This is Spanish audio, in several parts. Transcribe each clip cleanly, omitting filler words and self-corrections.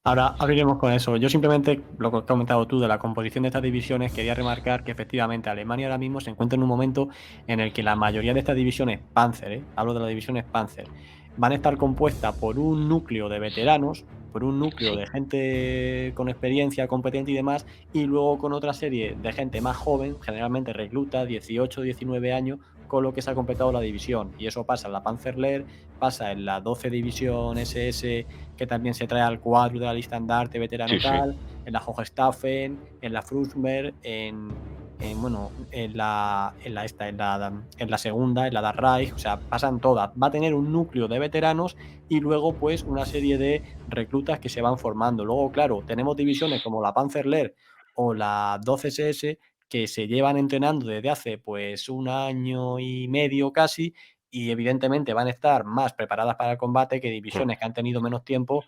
ahora iremos con eso. Yo simplemente, lo que has comentado tú de la composición de estas divisiones, quería remarcar que efectivamente Alemania ahora mismo se encuentra en un momento en el que la mayoría de estas divisiones Panzer, hablo de las divisiones Panzer, van a estar compuestas por un núcleo de veteranos, por un núcleo Sí, de gente con experiencia, competente y demás, y luego con otra serie de gente más joven, generalmente recluta, 18, 19 años, con lo que se ha completado la división. Y eso pasa en la Panzerlehr, pasa en la 12 División SS, que también se trae al cuadro de la lista andarte veterano sí, sí. tal, en la Hochstaffeln, en la Frundsberg, bueno, en la segunda, en la Dar Reich, o sea, pasan todas. Va a tener un núcleo de veteranos y luego, pues, una serie de reclutas que se van formando. Luego, claro, tenemos divisiones como la Panzerlehr o la 12 SS que se llevan entrenando desde hace, pues, un año y medio casi, y evidentemente van a estar más preparadas para el combate que Mm. divisiones que han tenido menos tiempo,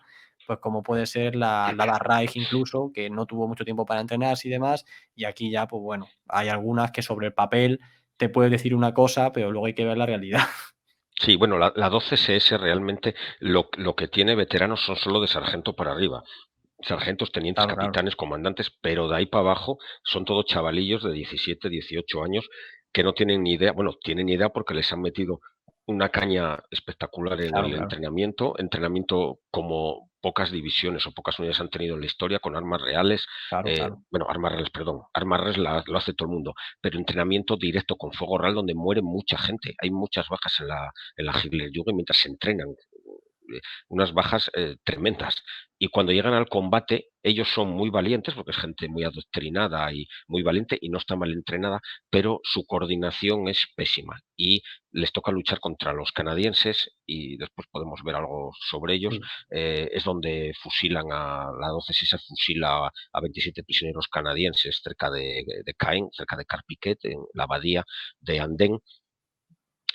pues como puede ser la Dar Reich incluso, que no tuvo mucho tiempo para entrenarse y demás, y aquí ya, pues bueno, hay algunas que sobre el papel te puedes decir una cosa, pero luego hay que ver la realidad. Sí, bueno, la 12 SS realmente lo que tiene veteranos son solo de sargento para arriba. Sargentos, tenientes, Claro, claro. capitanes, comandantes, pero de ahí para abajo son todos chavalillos de 17, 18 años que no tienen ni idea, bueno, tienen idea porque les han metido una caña espectacular en Claro, el claro. entrenamiento como pocas divisiones o pocas unidades han tenido en la historia, con armas reales, Claro, claro. bueno, armas reales, perdón, armas reales lo hace todo el mundo, pero entrenamiento directo con fuego real donde muere mucha gente, hay muchas bajas en la Hitlerjugend mientras se entrenan, unas bajas tremendas. Y cuando llegan al combate, ellos son muy valientes, porque es gente muy adoctrinada y muy valiente y no está mal entrenada, pero su coordinación es pésima. Y les toca luchar contra los canadienses, y después podemos ver algo sobre ellos. Sí. Es donde fusilan la 12 sí se fusila a 27 prisioneros canadienses cerca de Caen, cerca de Carpiquet, en la abadía de Andén,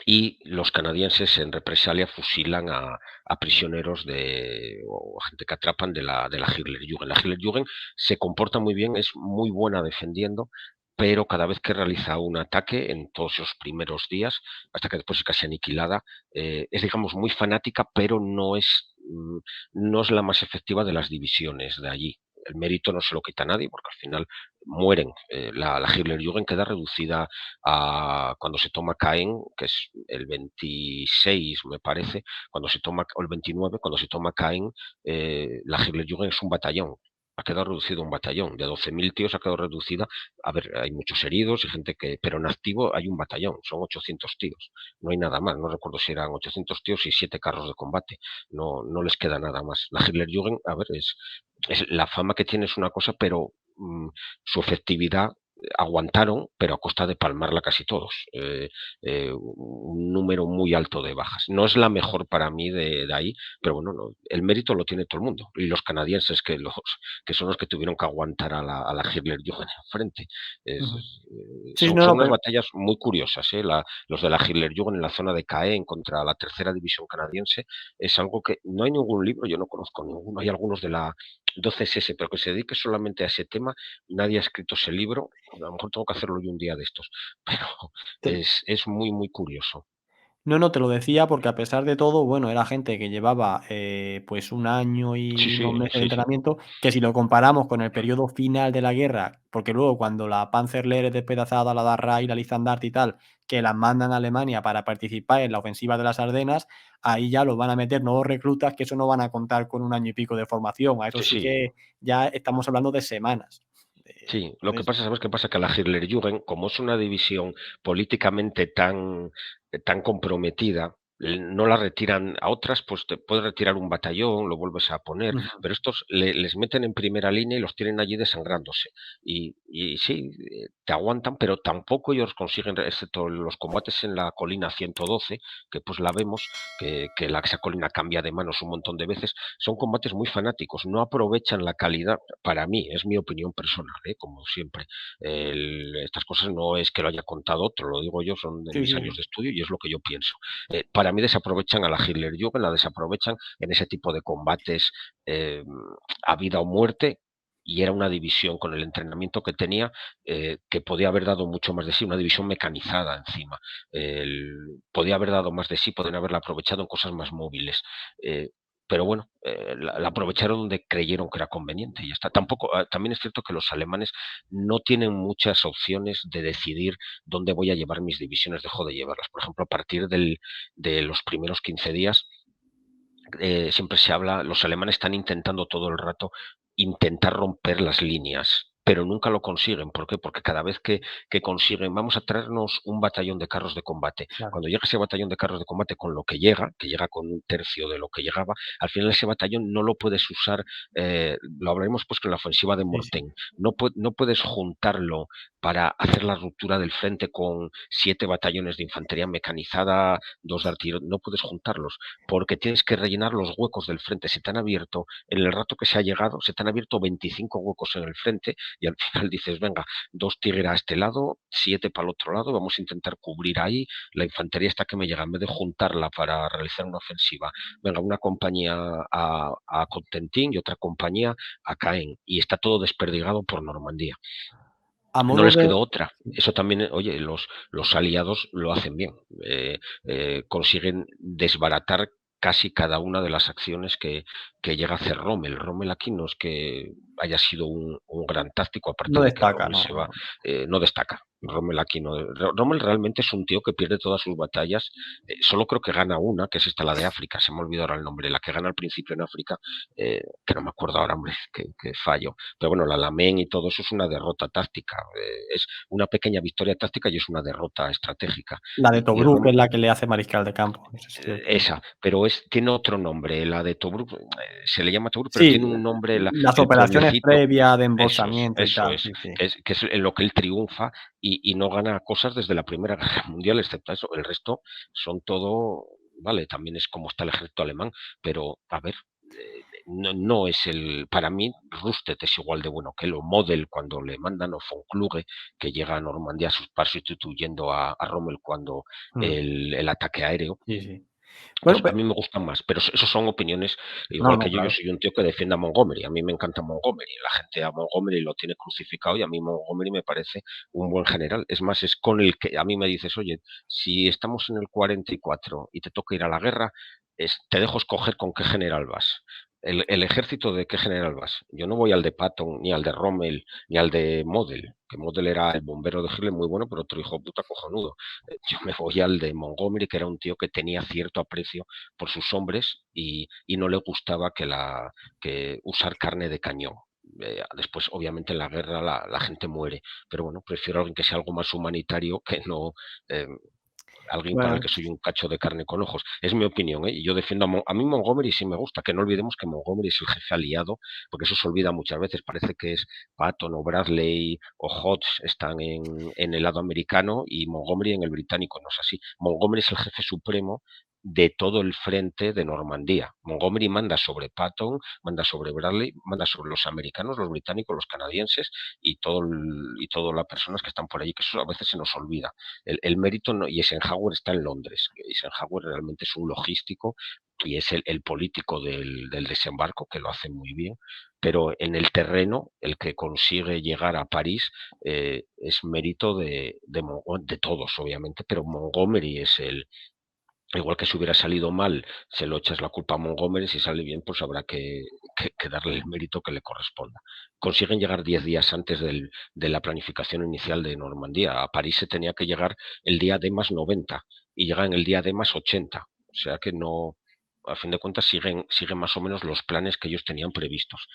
y los canadienses en represalia fusilan a prisioneros o a gente que atrapan de la Hitlerjugend. La Hitlerjugend se comporta muy bien, es muy buena defendiendo, pero cada vez que realiza un ataque en todos esos primeros días, hasta que después es casi aniquilada, es digamos muy fanática, pero no es la más efectiva de las divisiones de allí. El mérito no se lo quita a nadie, porque al final mueren. La Hitlerjugend queda reducida cuando se toma Caen, que es el 26, me parece, cuando se toma, o el 29, cuando se toma Caen, la Hitlerjugend es un batallón. Ha quedado reducido a un batallón. De 12.000 tíos ha quedado reducida. A ver, hay muchos heridos y gente que. Pero en activo hay un batallón, son 800 tíos. No hay nada más. No recuerdo si eran 800 tíos y 7 carros de combate. No, no les queda nada más. La Hitlerjugend, a ver, la fama que tiene es una cosa, pero su efectividad aguantaron, pero a costa de palmarla casi todos. Un número muy alto de bajas. No es la mejor para mí de ahí, pero bueno, el mérito lo tiene todo el mundo. Y los canadienses, que son los que tuvieron que aguantar a la Hitlerjugend enfrente. Ujú. Sí, Son, no, no, son unas pero batallas muy curiosas. Los de la Hitlerjugend en la zona de Caen contra la tercera división canadiense es algo que no hay ningún libro, yo no conozco ninguno. Hay algunos de la 12 SS, pero que se dedique solamente a ese tema. Nadie ha escrito ese libro. A lo mejor tengo que hacerlo yo un día de estos, pero te es muy, muy curioso. no, no, te lo decía porque a pesar de todo, bueno, era gente que llevaba, pues un año Sí, y sí, unos meses de sí, sí. entrenamiento, que si lo comparamos con el periodo final de la guerra, porque luego cuando la Panzerlehr es despedazada, la Darra y la Lizandarte y tal, que las mandan a Alemania para participar en la ofensiva de las Ardenas, ahí ya los van a meter nuevos reclutas, que eso no van a contar con un año y pico de formación, a eso Sí, sí sí. que ya estamos hablando de semanas. Sí, lo que Entonces, pasa, ¿sabes qué pasa? Que la Hitlerjugend, como es una división políticamente tan comprometida, no la retiran a otras, pues te puedes retirar un batallón, lo vuelves a poner, ujú, pero estos les meten en primera línea y los tienen allí desangrándose. Y sí, te aguantan, pero tampoco ellos consiguen, excepto los combates en la colina 112, que pues la vemos, esa colina cambia de manos un montón de veces, son combates muy fanáticos, no aprovechan la calidad, para mí, es mi opinión personal, como siempre. Estas cosas no es que lo haya contado otro, lo digo yo, son de sí, mis sí, años sí. de estudio y es lo que yo pienso. Para mí desaprovechan a la Hitlerjugend, la desaprovechan en ese tipo de combates eh, a vida o muerte, y era una división con el entrenamiento que tenía, que podía haber dado mucho más de sí, una división mecanizada encima. Podía haber dado más de sí, podían haberla aprovechado en cosas más móviles. pero bueno, la aprovecharon donde creyeron que era conveniente y ya está. Tampoco, también es cierto que los alemanes no tienen muchas opciones de decidir dónde voy a llevar mis divisiones, dejo de llevarlas. Por ejemplo, a partir de los primeros 15 días, siempre se habla, los alemanes están intentando todo el rato intentar romper las líneas, pero nunca lo consiguen. ¿Por qué? Porque cada vez que consiguen, vamos a traernos un batallón de carros de combate. Claro. Cuando llega ese batallón de carros de combate con lo que llega con un tercio de lo que llegaba, al final ese batallón no lo puedes usar, lo hablaremos pues con la ofensiva de Sí, sí. Mortain, no puedes juntarlo para hacer la ruptura del frente con 7 batallones de infantería mecanizada, 2 de artillería, no puedes juntarlos porque tienes que rellenar los huecos del frente. Se te han abierto, en el rato que se ha llegado, se te han abierto 25 huecos en el frente y al final dices, venga, 2 Tigre a este lado, 7 para el otro lado, vamos a intentar cubrir ahí la infantería esta que me llega, en vez de juntarla para realizar una ofensiva, venga, una compañía a Contentín y otra compañía a Caen, y está todo desperdigado por Normandía. A No modo les de... quedó otra. Eso también, oye, los aliados lo hacen bien. Consiguen desbaratar casi cada una de las acciones que llega a hacer Rommel. Rommel aquí no es que haya sido un gran táctico, aparte No de que destaca, Rommel no, se va, no. no destaca. Rommel aquí no. Rommel realmente es un tío que pierde todas sus batallas. Solo creo que gana una, que es esta, la de África. Se me olvidó ahora el nombre. La que gana al principio en África, que no me acuerdo ahora, hombre, que fallo. Pero bueno, la Lamen y todo eso es una derrota táctica. Es una pequeña victoria táctica y es una derrota estratégica. La de Y Tobruk es la que le hace mariscal de campo. No sé si te esa, pero tiene otro nombre. La de Tobruk se le llama Tobruk, pero Sí, tiene un nombre, las el operaciones pueblecito. previas de Eso es, embolsamiento y eso tal, es, sí, sí. que es en lo que él triunfa y no gana cosas desde la Primera Guerra Mundial, excepto eso. El resto son todo, vale, también es como está el ejército alemán, pero a ver, no es para mí, Rüstet es igual de bueno que él, o Model cuando le mandan, o von Kluge, que llega a Normandía sustituyendo a Rommel cuando Mm, el ataque aéreo. sí, sí. Pues Bueno, a mí me gustan más, pero eso son opiniones, no, igual no, que yo claro. soy un tío que defiende a Montgomery, a mí me encanta Montgomery, la gente a Montgomery lo tiene crucificado y a mí Montgomery me parece un buen general, es más, es con el que a mí me dices, oye, si estamos en el 44 y te toca ir a la guerra, te dejo escoger con qué general vas. El ejército de qué general vas. Yo no voy al de Patton, ni al de Rommel, ni al de Model, que Model era el bombero de Hitler muy bueno, pero otro hijo de puta cojonudo. Yo me voy al de Montgomery, que era un tío que tenía cierto aprecio por sus hombres y no le gustaba que usar carne de cañón. Después, obviamente, en la guerra la gente muere, pero bueno, prefiero a alguien que sea algo más humanitario que no eh, alguien para el Bueno, que soy un cacho de carne con ojos. Es mi opinión, ¿eh? Y yo defiendo a mí Montgomery sí me gusta, que no olvidemos que Montgomery es el jefe aliado, porque eso se olvida muchas veces, parece que es Patton o Bradley o Hodge están en el lado americano y Montgomery en el británico, no es así. Montgomery es el jefe supremo de todo el frente de Normandía. Montgomery manda sobre Patton, manda sobre Bradley, manda sobre los americanos, los británicos, los canadienses y todas las personas que están por allí, que eso a veces se nos olvida. El mérito no, y Eisenhower está en Londres. Eisenhower realmente es un logístico y es el político del desembarco, que lo hace muy bien, pero en el terreno, el que consigue llegar a París es mérito de todos, obviamente, pero Montgomery es igual que si hubiera salido mal, se lo echas la culpa a Montgomery, si sale bien, pues habrá que darle el mérito que le corresponda. Consiguen llegar 10 días antes de la planificación inicial de Normandía. A París se tenía que llegar el día D más 90 y llegan el día D más 80. O sea que no, a fin de cuentas, siguen más o menos los planes que ellos tenían previstos.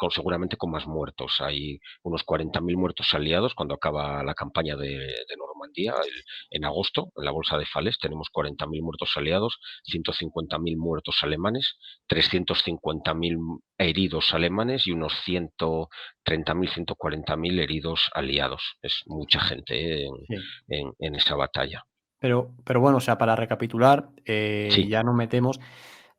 Seguramente con más muertos. Hay unos 40.000 muertos aliados cuando acaba la campaña de Normandía, en agosto, en la bolsa de Fales, tenemos 40.000 muertos aliados, 150.000 muertos alemanes, 350.000 heridos alemanes y unos 130.000, 140.000 heridos aliados. Es mucha gente sí. en esa batalla. Pero bueno, o sea, para recapitular, Sí. ya nos metemos.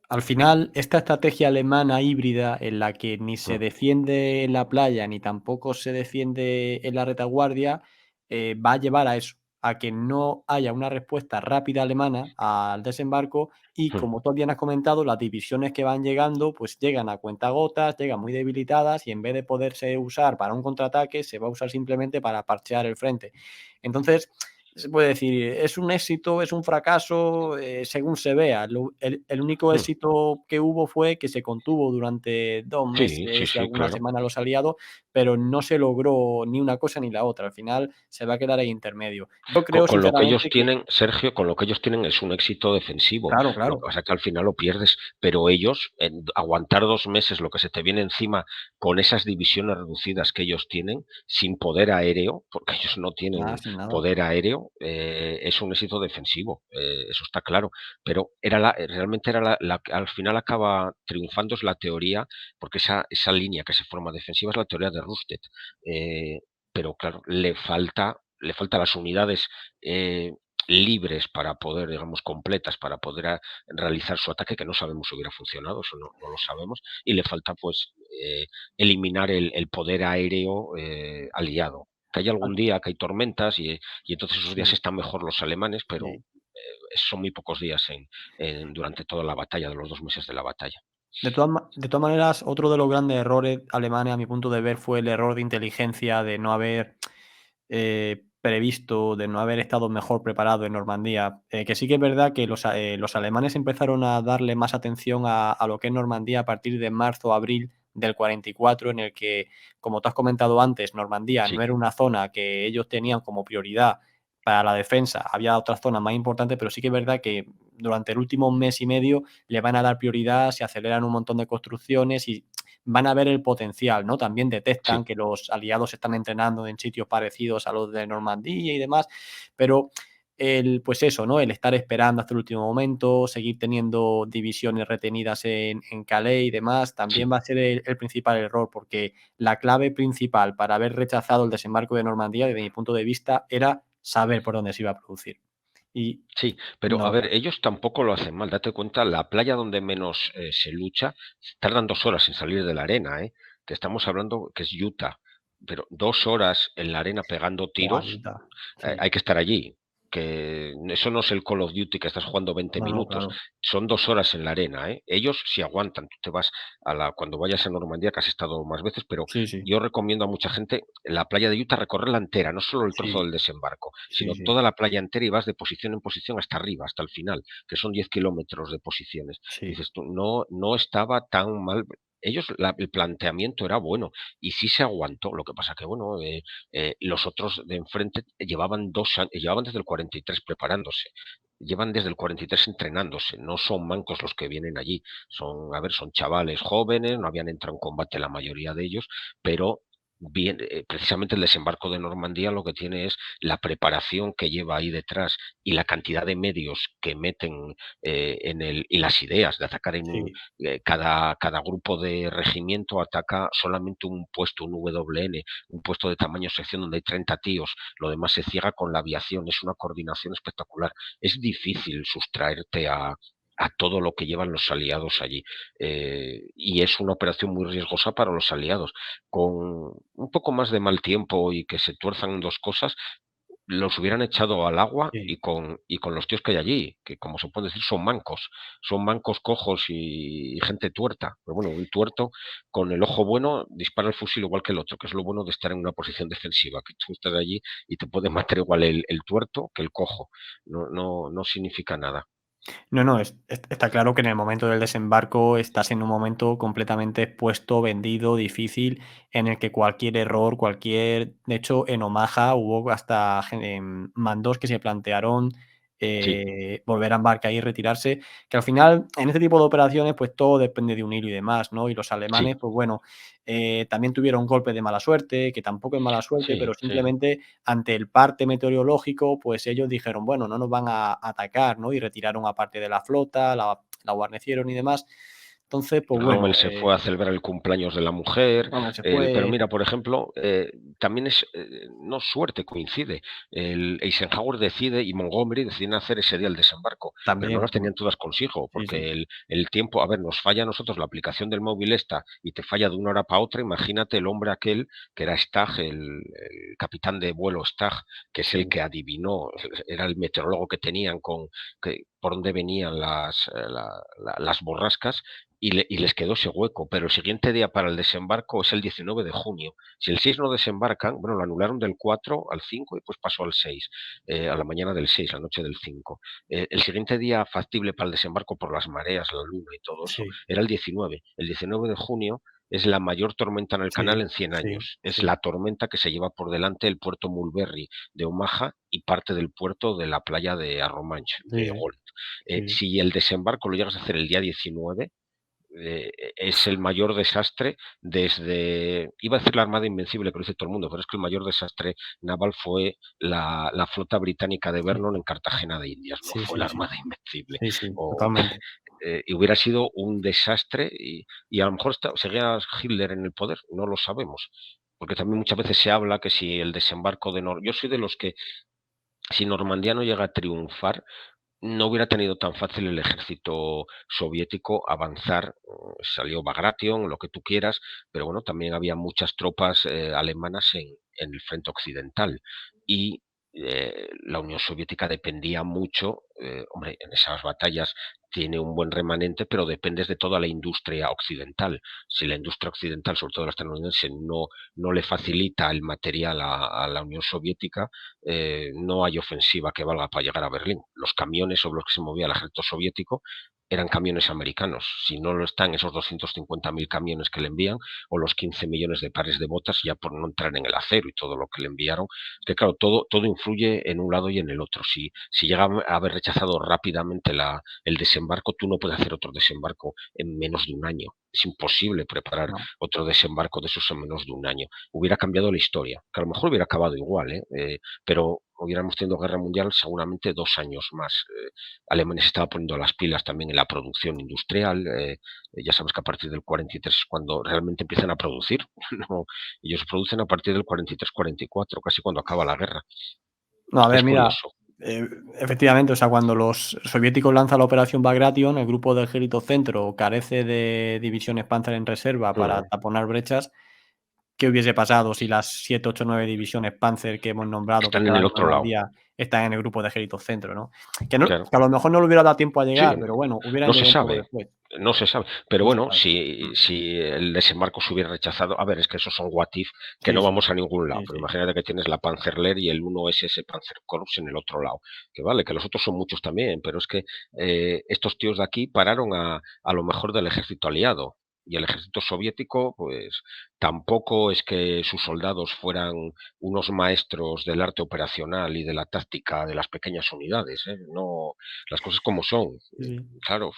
Al final, esta estrategia alemana híbrida en la que ni se Mm, defiende en la playa ni tampoco se defiende en la retaguardia, va a llevar a eso, a que no haya una respuesta rápida alemana al desembarco y, mm. como tú bien has comentado, las divisiones que van llegando, pues llegan a cuentagotas, llegan muy debilitadas y en vez de poderse usar para un contraataque, se va a usar simplemente para parchear el frente. Entonces, se puede decir, es un éxito, es un fracaso, según se vea. El único Mm. éxito que hubo fue que se contuvo durante 2 Sí, sí, meses y sí, algunas claro. semanas los aliados, pero no se logró ni una cosa ni la otra. Al final se va a quedar ahí intermedio. Yo creo Con lo que ellos sinceramente que tienen, Sergio, con lo que ellos tienen es un éxito defensivo. claro, Lo que claro. pasa es que al final lo pierdes, pero ellos, aguantar 2 meses lo que se te viene encima con esas divisiones reducidas que ellos tienen, sin poder aéreo, porque ellos no Nada, tienen sin nada. poder aéreo, es un éxito defensivo, eso está claro. Pero realmente era al final acaba triunfando es la teoría, porque esa línea que se forma defensiva es la teoría de Rundstedt. Eh, pero claro, le falta las unidades eh, libres para poder, digamos, completas, para poder realizar su ataque, que no sabemos si hubiera funcionado, eso no lo sabemos, y le falta pues eliminar el poder aéreo aliado. Que hay Al algún día que hay tormentas y entonces esos días sí, están mejor los alemanes, pero sí. son muy pocos días durante toda la batalla, de los 2 meses de la batalla. De todas maneras, otro de los grandes errores alemanes, a mi punto de ver, fue el error de inteligencia de no haber, previsto, de no haber estado mejor preparado en Normandía. Que sí que es verdad que los alemanes empezaron a darle más atención a lo que es Normandía a partir de marzo, abril del 44, en el que, como tú has comentado antes, Normandía no Sí, era una zona que ellos tenían como prioridad para la defensa. Había otras zonas más importantes, pero sí que es verdad que durante el último mes y medio le van a dar prioridad, se aceleran un montón de construcciones y van a ver el potencial, ¿no? También detectan sí, que los aliados están entrenando en sitios parecidos a los de Normandía y demás, pero pues eso, ¿no? El estar esperando hasta el último momento, seguir teniendo divisiones retenidas en Calais y demás, también sí. va a ser el principal error, porque la clave principal para haber rechazado el desembarco de Normandía, desde mi punto de vista, era saber por dónde se iba a producir. Y Sí, pero a no, ver, ellos tampoco lo hacen mal. Date cuenta, la playa donde menos se lucha, tardan 2 horas en salir de la arena, ¿eh? Que estamos hablando que es Utah, pero 2 horas en la arena pegando tiros, Guayuta, sí. hay que estar allí. Que eso no es el Call of Duty que estás jugando 20 No, no, minutos, claro. son 2 horas en la arena, ¿eh? Ellos sí aguantan, tú te vas cuando vayas a Normandía, que has estado más veces, pero Sí, sí, yo recomiendo a mucha gente la playa de Utah recorrerla entera, no solo el trozo sí, del desembarco, sí, sino sí, toda la playa entera y vas de posición en posición hasta arriba, hasta el final, que son 10 kilómetros de posiciones. sí, Dices tú, no estaba tan mal. Ellos, el planteamiento era bueno y sí se aguantó. Lo que pasa que, bueno, los otros de enfrente llevaban desde el 43 preparándose. Llevan desde el 43 entrenándose, no son mancos los que vienen allí, son chavales jóvenes, no habían entrado en combate la mayoría de ellos, pero bien, precisamente el desembarco de Normandía lo que tiene es la preparación que lleva ahí detrás y la cantidad de medios que meten y las ideas de atacar sí, cada grupo de regimiento ataca solamente un puesto, un WN, un puesto de tamaño sección donde hay 30 tíos, lo demás se ciega con la aviación, es una coordinación espectacular. Es difícil sustraerte a todo lo que llevan los aliados allí. Y es una operación muy riesgosa para los aliados. Con un poco más de mal tiempo y que se tuerzan dos cosas, los hubieran echado al agua sí. y con los tíos que hay allí, que como se puede decir son mancos cojos y gente tuerta. Pero bueno, un tuerto con el ojo bueno dispara el fusil igual que el otro, que es lo bueno de estar en una posición defensiva, que tú estás allí y te puede matar igual el tuerto que el cojo. No significa nada. No, no, está claro que en el momento del desembarco estás en un momento completamente expuesto, vendido, difícil, en el que cualquier error, de hecho, en Omaha hubo hasta mandos que se plantearon Sí, volver a embarcar y retirarse, que al final en este tipo de operaciones pues todo depende de un hilo y demás, ¿no? Y los sí, alemanes, pues bueno, también tuvieron golpes de mala suerte, que tampoco es mala suerte, sí, pero sí. simplemente ante el parte meteorológico, pues ellos dijeron, bueno, no nos van a atacar, ¿no? Y retiraron a parte de la flota, la guarnecieron y demás. Entonces, pues Rommel bueno, se fue a celebrar el cumpleaños de la mujer, bueno, se pero fue mira, por ejemplo, también no suerte, coincide. Eisenhower decide y Montgomery deciden hacer ese día el desembarco, pero no también, las tenían todas consigo, sí, sí, porque el tiempo, a ver, nos falla a nosotros la aplicación del móvil esta y te falla de una hora para otra. Imagínate el hombre aquel que era Stagg, el capitán de vuelo Stagg, que es el sí, que adivinó, era el meteorólogo que tenían por dónde venían las borrascas y les quedó ese hueco, pero el siguiente día para el desembarco es el 19 de junio. Si el 6 no desembarcan, bueno, lo anularon del 4 al 5 y pues pasó al 6, a la mañana del 6, la noche del 5. El siguiente día factible para el desembarco por las mareas, la luna y todo eso, Sí, era el 19. El 19 de junio es la mayor tormenta en el canal sí, en 100 sí, años. Es sí, la tormenta que se lleva por delante el puerto Mulberry de Omaha y parte del puerto de la playa de Arromanch, de sí, Gold. sí, Si el desembarco lo llegas a hacer el día 19, es el mayor desastre desde, iba a decir la Armada Invencible, pero dice todo el mundo, pero es que el mayor desastre naval fue la flota británica de sí, Vernon en Cartagena de Indias, no sí, fue sí, la sí, Armada Invencible. sí, sí, O, totalmente. y hubiera sido un desastre y a lo mejor seguía Hitler en el poder, no lo sabemos. Porque también muchas veces se habla que si el desembarco de Yo soy de los que, si Normandía no llega a triunfar, no hubiera tenido tan fácil el ejército soviético avanzar. Salió Bagration, lo que tú quieras, pero bueno, también había muchas tropas alemanas en el frente occidental y la Unión Soviética dependía mucho, hombre, en esas batallas tiene un buen remanente, pero dependes de toda la industria occidental. Si la industria occidental, sobre todo la estadounidense, no le facilita el material a la Unión Soviética, no hay ofensiva que valga para llegar a Berlín. Los camiones sobre los que se movía el ejército soviético eran camiones americanos. Si no lo están esos 250.000 camiones que le envían, o los 15 millones de pares de botas, ya por no entrar en el acero y todo lo que le enviaron, que claro, todo influye en un lado y en el otro. Si llega a haber rechazado rápidamente el desembarco, tú no puedes hacer otro desembarco en menos de un año. Es imposible preparar No, otro desembarco de esos en menos de un año. Hubiera cambiado la historia, que a lo mejor hubiera acabado igual, pero hubiéramos tenido guerra mundial seguramente 2 años más. Alemania se estaba poniendo las pilas también en la producción industrial. Ya sabes que a partir del 43 es cuando realmente empiezan a producir. ¿No? Ellos producen a partir del 43-44, casi cuando acaba la guerra. no, a ver, Es mira, curioso. efectivamente, o sea, cuando los soviéticos lanzan la operación Bagration, el grupo del Ejército Centro carece de divisiones Panzer en reserva para Mm. taponar brechas. ¿Qué hubiese pasado si las 7, 8, 9 divisiones Panzer que hemos nombrado que Están en estaban el en otro lado, Normandía están en el grupo de Ejército Centro, ¿no? Que no, claro. que a lo mejor no le hubiera dado tiempo a Sí, llegar, pero bueno, hubieran no se llegado un poco sabe, después. no se sabe. Pero No se bueno, sabe. si el desembarco se hubiera rechazado, a ver, es que esos son what if, que Sí, no sí, vamos a ningún lado. sí, Pero sí. imagínate que tienes la Panzerlehr y el 1SS Panzerkorps en el otro lado. Que vale, que los otros son muchos también, pero es que estos tíos de aquí pararon a lo mejor del ejército aliado. Y el ejército soviético, pues tampoco es que sus soldados fueran unos maestros del arte operacional y de la táctica de las pequeñas unidades, ¿eh? No, las cosas como son. Sí, sí. Claro,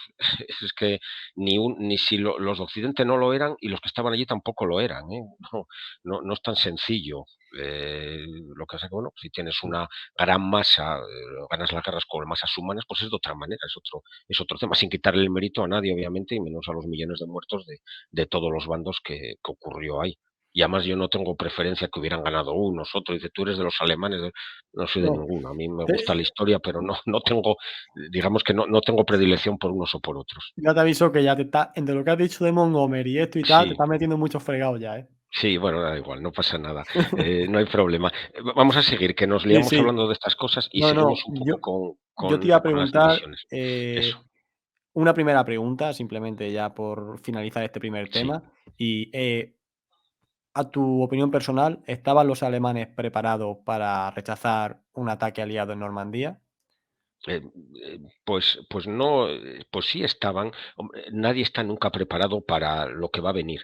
es que ni si los de Occidente no lo eran y los que estaban allí tampoco lo eran, ¿eh? No es tan sencillo. Lo que pasa es que, bueno, si tienes una gran masa, ganas las guerras con masas humanas, pues es de otra manera, es otro tema, sin quitarle el mérito a nadie, obviamente, y menos a los millones de muertos de todos los bandos que ocurrió ahí. Y además yo no tengo preferencia que hubieran ganado unos, otros. Dice, tú eres de los alemanes, no soy de No, ninguno. A mí me gusta la te historia, pero no tengo, digamos que no tengo predilección por unos o por otros. ya te aviso que ya te está entre lo que has dicho de Montgomery y esto y tal, te Sí, estás metiendo muchos fregados ya, ¿eh? sí, bueno, da igual, no pasa nada, no hay problema. Vamos a seguir, que nos Sí, liamos sí. hablando de estas cosas y No, seguimos no, un poco yo te iba a con las preguntar, divisiones. Eso, una primera pregunta, simplemente ya por finalizar este primer sí. tema, y, a tu opinión personal, ¿estaban los alemanes preparados para rechazar un ataque aliado en Normandía? Eh, pues no, pues sí estaban. Hombre, nadie está nunca preparado para lo que va a venir,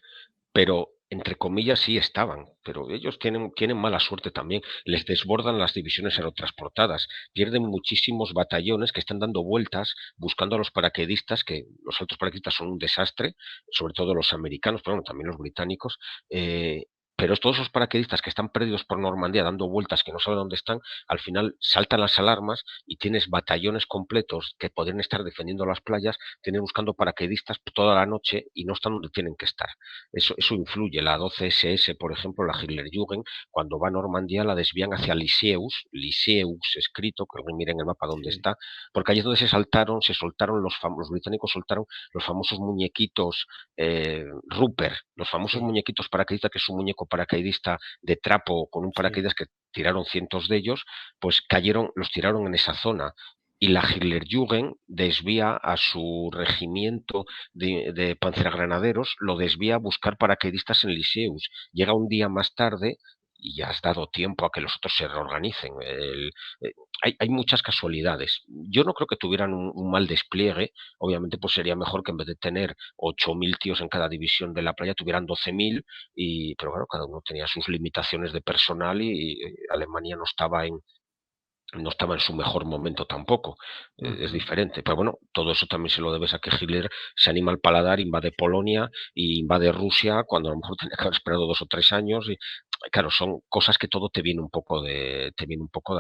pero entre comillas sí estaban, pero ellos tienen mala suerte también, les desbordan las divisiones aerotransportadas, pierden muchísimos batallones que están dando vueltas buscando a los paracaidistas, que los altos paracaidistas son un desastre, sobre todo los americanos, pero bueno, también los británicos, pero todos esos paracaidistas que están perdidos por Normandía dando vueltas que no saben dónde están, al final saltan las alarmas y tienes batallones completos que podrían estar defendiendo las playas, tienen buscando paracaidistas toda la noche y no están donde tienen que estar. Eso influye. La 12SS, por ejemplo, la Hitlerjugend, cuando va a Normandía la desvían hacia Lisieux escrito, que alguien mire en el mapa dónde Sí, está, porque allí es donde se soltaron los británicos soltaron los famosos muñequitos Rupert, los famosos sí, muñequitos paracaidistas, que es un muñeco paracaidista de trapo con un sí, paracaídas que tiraron cientos de ellos, pues los tiraron en esa zona y la Hitlerjugend desvía a su regimiento de panzergranaderos, lo desvía a buscar paracaidistas en Lisieux. Llega un día más tarde y ya has dado tiempo a que los otros se reorganicen. Eh, hay muchas casualidades. Yo no creo que tuvieran un mal despliegue. Obviamente, pues sería mejor que en vez de tener 8.000 tíos en cada división de la playa, tuvieran 12.000, pero claro, cada uno tenía sus limitaciones de personal y Alemania no estaba en su mejor momento tampoco, es Ujú. diferente. Pero bueno, todo eso también se lo debes a que Hitler se anima al paladar, invade Polonia y invade Rusia cuando a lo mejor tenía que haber esperado 2 o 3 años. Y claro, son cosas que todo te viene un poco de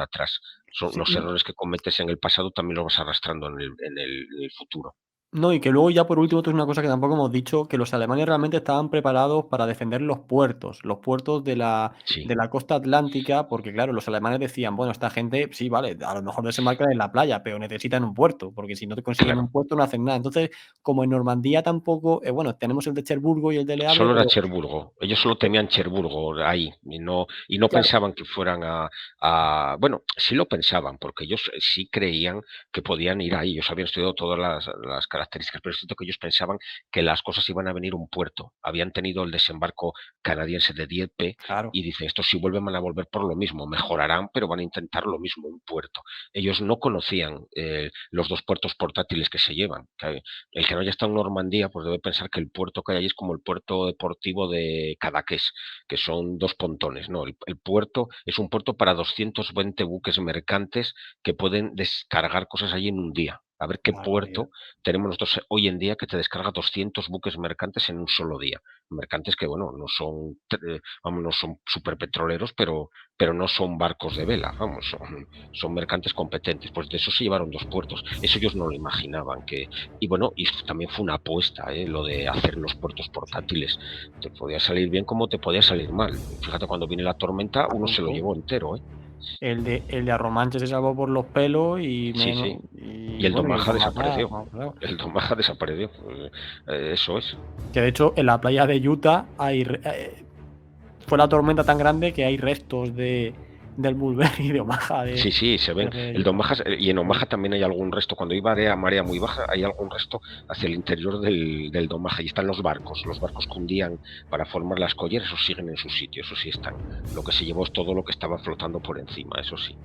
atrás. Son Sí, los errores que cometes en el pasado también los vas arrastrando en el futuro. no, y que luego ya por último, esto es una cosa que tampoco hemos dicho, que los alemanes realmente estaban preparados para defender los puertos Sí, de la costa atlántica, porque claro, los alemanes decían, bueno, esta gente, sí, vale, a lo mejor desembarcan en la playa, pero necesitan un puerto, porque si no te consiguen un claro. puerto no hacen nada. Entonces, como en Normandía tampoco, bueno, tenemos el de Cherburgo y el de Le Havre, Solo era pero Cherburgo. Ellos solo eh, temían Cherburgo ahí y no claro, pensaban que fueran bueno, sí lo pensaban, porque ellos sí creían que podían ir ahí. Ellos habían estudiado todas las características, pero es cierto que ellos pensaban que las cosas iban a venir a un puerto. Habían tenido el desembarco canadiense de Dieppe claro, y dice, estos si vuelven van a volver por lo mismo, mejorarán, pero van a intentar lo mismo, un puerto. Ellos no conocían los dos puertos portátiles que se llevan. El que no haya estado en Normandía, pues debe pensar que el puerto que hay allí es como el puerto deportivo de Cadaqués, que son dos pontones. No, el puerto es un puerto para 220 buques mercantes que pueden descargar cosas allí en un día. A ver qué barbaridad. puerto tenemos nosotros hoy en día que te descarga 200 buques mercantes en un solo día. Mercantes que, bueno, no son, vamos, no son superpetroleros, pero no son barcos de vela, vamos, son mercantes competentes. Pues de eso se llevaron dos puertos. Eso ellos no lo imaginaban, y bueno, y también fue una apuesta, lo de hacer los puertos Sí, portátiles. Te podía salir bien como te podía salir mal. Fíjate, cuando viene la tormenta, a uno se lo punto. llevó entero, ¿eh? El de Arromanches se salvó por los pelos y Sí, menos, sí. Y y el bueno, y el Domaja Domaža, desapareció. vamos, claro. El Domaja desapareció. Eso es. Que de hecho en la playa de Utah fue la tormenta tan grande que hay restos del Bulberry de Omaha, Sí, sí, se ven. de El Utah. Domaja, y en Sí, Omaha también hay algún resto. Cuando hay marea muy baja, hay algún resto hacia el interior del Domaja. Y están los barcos. Los barcos que hundían para formar las colleras, esos siguen en su sitio, eso sí están. Lo que se llevó es todo lo que estaba flotando por encima, eso sí.